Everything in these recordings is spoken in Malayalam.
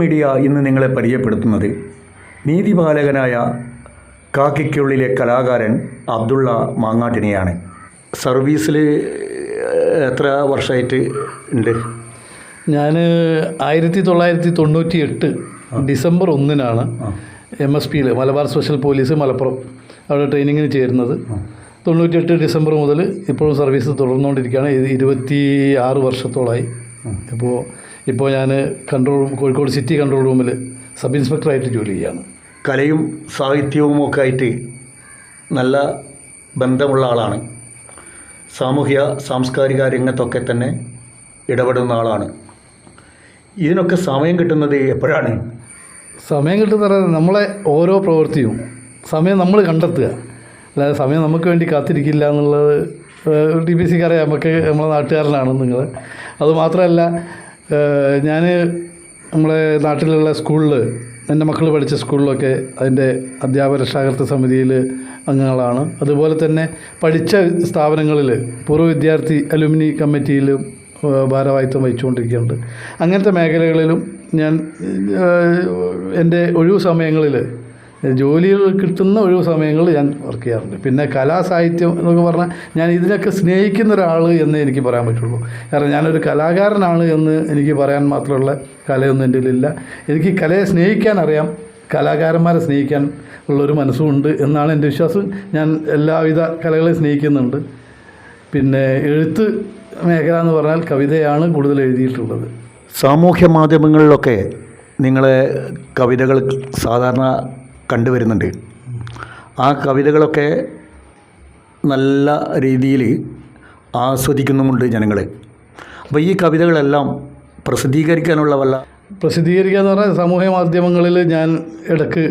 മീഡിയ ഇന്ന് നിങ്ങളെ പരിചയപ്പെടുത്തുന്നത് നീതിപാലകനായ കാക്കിക്കുള്ളിലെ കലാകാരൻ അബ്ദുള്ള മാങ്ങാട്ടിനെയാണ്. സർവീസിൽ എത്ര വർഷമായിട്ട് ഉണ്ട്? ഞാൻ 1998 ഡിസംബർ 1 MSPയിൽ മലബാർ സ്പെഷ്യൽ പോലീസ് മലപ്പുറം അവിടെ ട്രെയിനിങ്ങിന് ചേരുന്നത്. 98 ഡിസംബർ മുതൽ ഇപ്പോഴും സർവീസ് തുടർന്നുകൊണ്ടിരിക്കുകയാണ്. 26 വർഷത്തോളമായി. ഇപ്പോൾ ഞാൻ കോഴിക്കോട് സിറ്റി കൺട്രോൾ റൂമിൽ സബ് ഇൻസ്പെക്ടറായിട്ട് ജോലി ചെയ്യുകയാണ്. കലയും സാഹിത്യവും ഒക്കെ ആയിട്ട് നല്ല ബന്ധമുള്ള ആളാണ്. സാമൂഹ്യ സാംസ്കാരിക രംഗത്തൊക്കെ തന്നെ ഇടപെടുന്ന ആളാണ്. ഇതിനൊക്കെ സമയം കിട്ടുന്നത് എപ്പോഴാണ്? സമയം കിട്ടുന്ന നമ്മളെ ഓരോ പ്രവൃത്തിയും സമയം നമ്മൾ കണ്ടെത്തുക, അല്ലാതെ സമയം നമുക്ക് വേണ്ടി കാത്തിരിക്കില്ല എന്നുള്ളത് TPCക്ക് അറിയാം. നമ്മളെ നാട്ടുകാരനാണ് നിങ്ങൾ. അതുമാത്രമല്ല, ഞാൻ നമ്മളെ നാട്ടിലുള്ള സ്കൂളിൽ എൻ്റെ മക്കൾ പഠിച്ച സ്കൂളിലൊക്കെ അതിൻ്റെ അധ്യാപക രക്ഷാകർതൃ സമിതിയിൽ അംഗങ്ങളാണ്. അതുപോലെ തന്നെ പഠിച്ച സ്ഥാപനങ്ങളിൽ പൂർവ്വ വിദ്യാർത്ഥി അലുമിനി കമ്മിറ്റിയിലും ഭാരവാഹിത്വം വഹിച്ചുകൊണ്ടിരിക്കുന്നുണ്ട്. അങ്ങനത്തെ മേഖലകളിലും ഞാൻ എൻ്റെ ഒഴിവു സമയങ്ങളിൽ, ജോലികൾ കിട്ടുന്ന ഒഴിവു സമയങ്ങളിൽ ഞാൻ വർക്ക് ചെയ്യാറുണ്ട്. പിന്നെ കലാസാഹിത്യം എന്നൊക്കെ പറഞ്ഞാൽ ഞാൻ ഇതിനൊക്കെ സ്നേഹിക്കുന്ന ഒരാൾ എന്ന് എനിക്ക് പറയാൻ പറ്റുള്ളൂ. കാരണം ഞാനൊരു കലാകാരനാണ് എന്ന് എനിക്ക് പറയാൻ മാത്രമുള്ള കലയൊന്നും എൻ്റെ കയ്യിലില്ല. എനിക്ക് കലയെ സ്നേഹിക്കാൻ അറിയാം, കലാകാരന്മാരെ സ്നേഹിക്കാൻ ഉള്ളൊരു മനസ്സുമുണ്ട് എന്നാണ് എൻ്റെ വിശ്വാസം. ഞാൻ എല്ലാവിധ കലകളെയും സ്നേഹിക്കുന്നുണ്ട്. പിന്നെ എഴുത്ത് മേഖല എന്ന് പറഞ്ഞാൽ കവിതയാണ് കൂടുതൽ എഴുതിയിട്ടുള്ളത്. സാമൂഹ്യ മാധ്യമങ്ങളിലൊക്കെ നിങ്ങളെ കവിതകൾ സാധാരണ കണ്ടുവരുന്നുണ്ട്. ആ കവിതകളൊക്കെ നല്ല രീതിയിൽ ആസ്വദിക്കുന്നുമുണ്ട് ജനങ്ങൾ. അപ്പോൾ ഈ കവിതകളെല്ലാം പ്രസിദ്ധീകരിക്കാനുള്ള പ്രസിദ്ധീകരിക്കുക എന്ന് പറഞ്ഞാൽ സാമൂഹ്യ മാധ്യമങ്ങളിൽ ഞാൻ ഇടയ്ക്ക്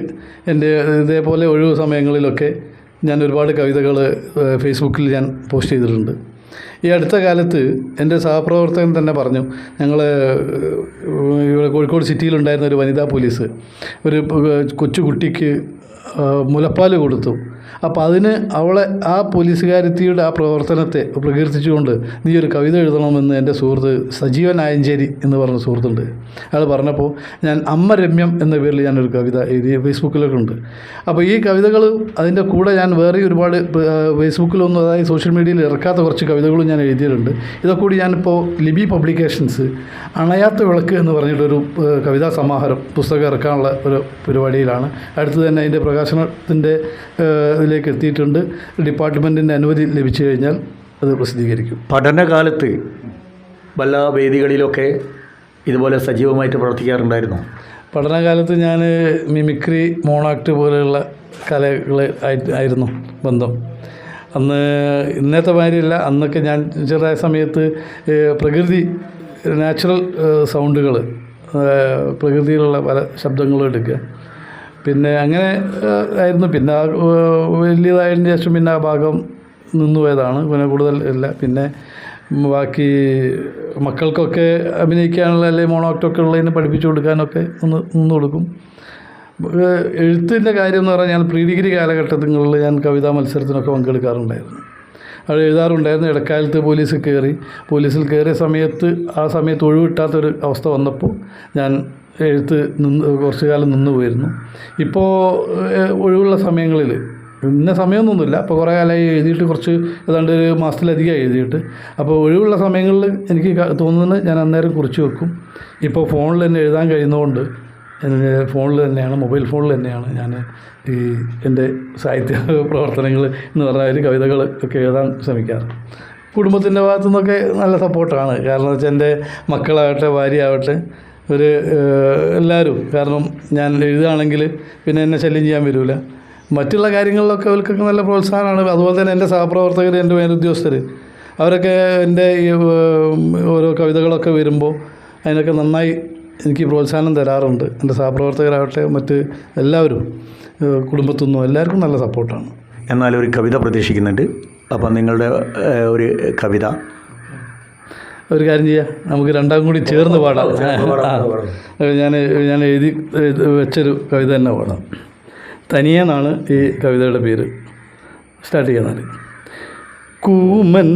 എൻ്റെ ഇതേപോലെ ഒഴിവ് സമയങ്ങളിലൊക്കെ ഞാൻ ഒരുപാട് കവിതകൾ ഫേസ്ബുക്കിൽ ഞാൻ പോസ്റ്റ് ചെയ്തിട്ടുണ്ട്. ഈ അടുത്ത കാലത്ത് എൻ്റെ സഹപ്രവർത്തകൻ തന്നെ പറഞ്ഞു, ഞങ്ങൾ ഇവിടെ കോഴിക്കോട് സിറ്റിയിലുണ്ടായിരുന്ന ഒരു വനിതാ പോലീസ് ഒരു കൊച്ചുകുട്ടിക്ക് മുലപ്പാൽ കൊടുത്തു. അപ്പോൾ അതിന് ആ പോലീസുകാരത്തിയുടെ ആ പ്രവർത്തനത്തെ പ്രകീർത്തിച്ചുകൊണ്ട് നീ ഒരു കവിത എഴുതണമെന്ന് എൻ്റെ സുഹൃത്ത് സജീവൻ ആയഞ്ചേരി എന്ന് പറഞ്ഞ സുഹൃത്തുണ്ട്. അയാൾ പറഞ്ഞപ്പോൾ ഞാൻ അമ്മ രമ്യം എന്ന പേരിൽ ഞാനൊരു കവിത എഴുതി ഫേസ്ബുക്കിലൊക്കെ ഉണ്ട്. അപ്പോൾ ഈ കവിതകൾ അതിൻ്റെ കൂടെ ഞാൻ വേറെ ഒരുപാട് ഫേസ്ബുക്കിലൊന്നും, അതായത് സോഷ്യൽ മീഡിയയിൽ ഇറക്കാത്ത കുറച്ച് കവിതകളും ഞാൻ എഴുതിയിട്ടുണ്ട്. ഇതൊക്കെ കൂടി ഞാനിപ്പോൾ ലിബി പബ്ലിക്കേഷൻസ് അണയാത്ത വിളക്ക് എന്ന് പറഞ്ഞിട്ടൊരു കവിതാ സമാഹാരം പുസ്തകം ഇറക്കാനുള്ള ഒരു പരിപാടിയിലാണ്. അടുത്ത് തന്നെ അതിൻ്റെ പ്രകാശനത്തിൻ്റെ ഇതിലേക്ക് എത്തിയിട്ടുണ്ട്. ഡിപ്പാർട്ട്മെൻറ്റിൻ്റെ അനുമതി ലഭിച്ചു കഴിഞ്ഞാൽ അത് പ്രസിദ്ധീകരിക്കും. പഠനകാലത്ത് വല്ല വേദികളിലൊക്കെ ഇതുപോലെ സജീവമായിട്ട് പ്രവർത്തിക്കാറുണ്ടായിരുന്നു? പഠനകാലത്ത് ഞാൻ മിമിക്രി, മോണാക്ട് പോലെയുള്ള കലകൾ ആയിരുന്നു ബന്ധം. അന്ന് ഇന്നത്തെ മാതിരിയല്ല. അന്നൊക്കെ ഞാൻ ചെറിയ സമയത്ത് പ്രകൃതി നാച്ചുറൽ സൗണ്ടുകൾ, പ്രകൃതിയിലുള്ള പല ശബ്ദങ്ങളും എടുക്കുക, പിന്നെ അങ്ങനെ ആയിരുന്നു. പിന്നെ വലിയതായതിന് ശേഷം പിന്നെ ആ ഭാഗം നിന്നുപോയതാണ്. പിന്നെ കൂടുതൽ ഇല്ല. പിന്നെ ബാക്കി മക്കൾക്കൊക്കെ അഭിനയിക്കാനുള്ള അല്ലെങ്കിൽ മോണോക്ടൊക്കെ ഉള്ളതിന് പഠിപ്പിച്ചു കൊടുക്കാനൊക്കെ നിന്ന് കൊടുക്കും. എഴുത്തിൻ്റെ കാര്യം എന്ന് പറഞ്ഞാൽ ഞാൻ പ്രീ ഡിഗ്രി കാലഘട്ടങ്ങളിൽ ഞാൻ കവിതാ മത്സരത്തിനൊക്കെ പങ്കെടുക്കാറുണ്ടായിരുന്നു. അത് എഴുതാറുണ്ടായിരുന്നു. ഇടക്കാലത്ത് പോലീസിൽ കയറിയ സമയത്ത് ആ സമയത്ത് ഒഴിവിട്ടാത്തൊരു അവസ്ഥ വന്നപ്പോൾ ഞാൻ എഴുത്ത് കുറച്ച് കാലം നിന്ന് പോയിരുന്നു. ഇപ്പോൾ ഒഴിവുള്ള സമയങ്ങളിൽ, ഇന്ന സമയമൊന്നുമില്ല, അപ്പോൾ കുറേ കാലമായി എഴുതിയിട്ട്, കുറച്ച് ഏതാണ്ട് ഒരു മാസത്തിലധികം എഴുതിയിട്ട്. അപ്പോൾ ഒഴിവുള്ള സമയങ്ങളിൽ എനിക്ക് തോന്നുന്നത് ഞാൻ അന്നേരം കുറിച്ച് വെക്കും. ഇപ്പോൾ ഫോണിൽ തന്നെ എഴുതാൻ കഴിയുന്നതുകൊണ്ട് ഫോണിൽ തന്നെയാണ്, മൊബൈൽ ഫോണിൽ തന്നെയാണ് ഞാൻ ഈ എൻ്റെ സാഹിത്യ പ്രവർത്തനങ്ങൾ എന്ന് പറഞ്ഞാൽ കവിതകൾ ഒക്കെ എഴുതാൻ ശ്രമിക്കാറ്. കുടുംബത്തിൻ്റെ ഭാഗത്തു നിന്നൊക്കെ നല്ല സപ്പോർട്ടാണ്. കാരണം വെച്ചാൽ എൻ്റെ മക്കളാവട്ടെ, ഭാര്യയാവട്ടെ, എല്ലാവരും. കാരണം ഞാൻ എഴുതുകയാണെങ്കിൽ പിന്നെ എന്നെ ശല്യം ചെയ്യാൻ വരില്ല. മറ്റുള്ള കാര്യങ്ങളിലൊക്കെ അവർക്കൊക്കെ നല്ല പ്രോത്സാഹനമാണ്. അതുപോലെ തന്നെ എൻ്റെ സഹപ്രവർത്തകർ, എൻ്റെ മേലുദ്യോഗസ്ഥർ, അവരൊക്കെ എൻ്റെ ഈ ഓരോ കവിതകളൊക്കെ വരുമ്പോൾ അതിനൊക്കെ നന്നായി എനിക്ക് പ്രോത്സാഹനം തരാറുണ്ട്. എൻ്റെ സഹപ്രവർത്തകരാവട്ടെ, മറ്റ് എല്ലാവരും, കുടുംബത്തുനിന്നും എല്ലാവർക്കും നല്ല സപ്പോർട്ടാണ്. എന്നാൽ ഒരു കവിത പ്രതീക്ഷിക്കുന്നുണ്ട്. അപ്പം നിങ്ങളുടെ ഒരു കവിത ഒരു കാര്യം ചെയ്യാം, നമുക്ക് രണ്ടാം കൂടി ചേർന്ന് പാടാം. ഞാൻ എഴുതി വെച്ചൊരു കവിത തന്നെ പാടാം. തനിയെന്നാണ് ഈ കവിതയുടെ പേര്. സ്റ്റാർട്ട് ചെയ്യുന്നത്. കൂമൻ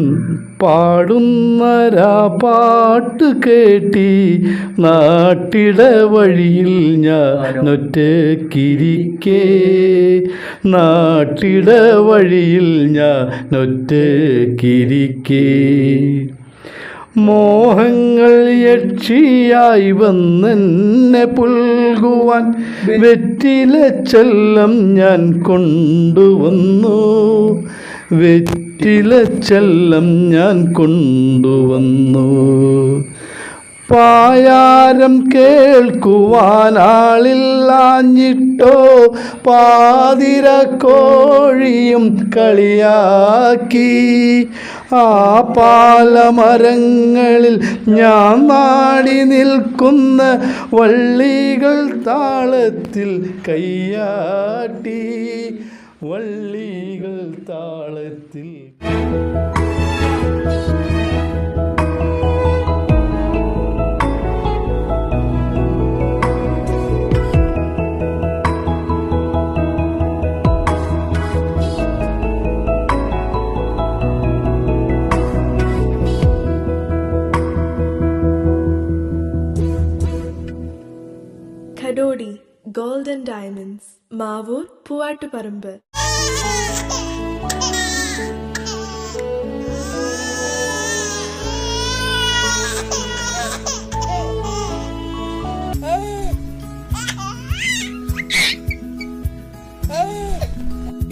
പാടുന്നരാ പാട്ട് കേട്ടി നാട്ടിട വഴിയിൽ ഞാനൊറ്റക്കിരിക്കേ, നാട്ടിട വഴിയിൽ ഞാനൊറ്റക്കിരിക്കേ. മോഹങ്ങൾ യക്ഷിയായി വന്നെന്നെ പുൽകുവാൻ വെറ്റില ചെല്ലം ഞാൻ കൊണ്ടുവന്നു, വെറ്റില ചെല്ലം ഞാൻ കൊണ്ടുവന്നു. പായാരം കേൾക്കുവാനാളില്ലാഞ്ഞിട്ടോ പാതിര കോഴിയും കളിയാക്കി. ആ പാലമരങ്ങളിൽ ഞാൻ നാടി നിൽക്കുന്ന വള്ളികൾ താളത്തിൽ കയ്യാട്ടി, വള്ളികൾ താളത്തിൽ. Kadodi Gold and Diamonds, Mavur, Puvattuparambு.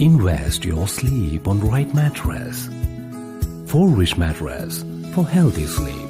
Invest your sleep on right mattress. For rich mattress for healthy sleep.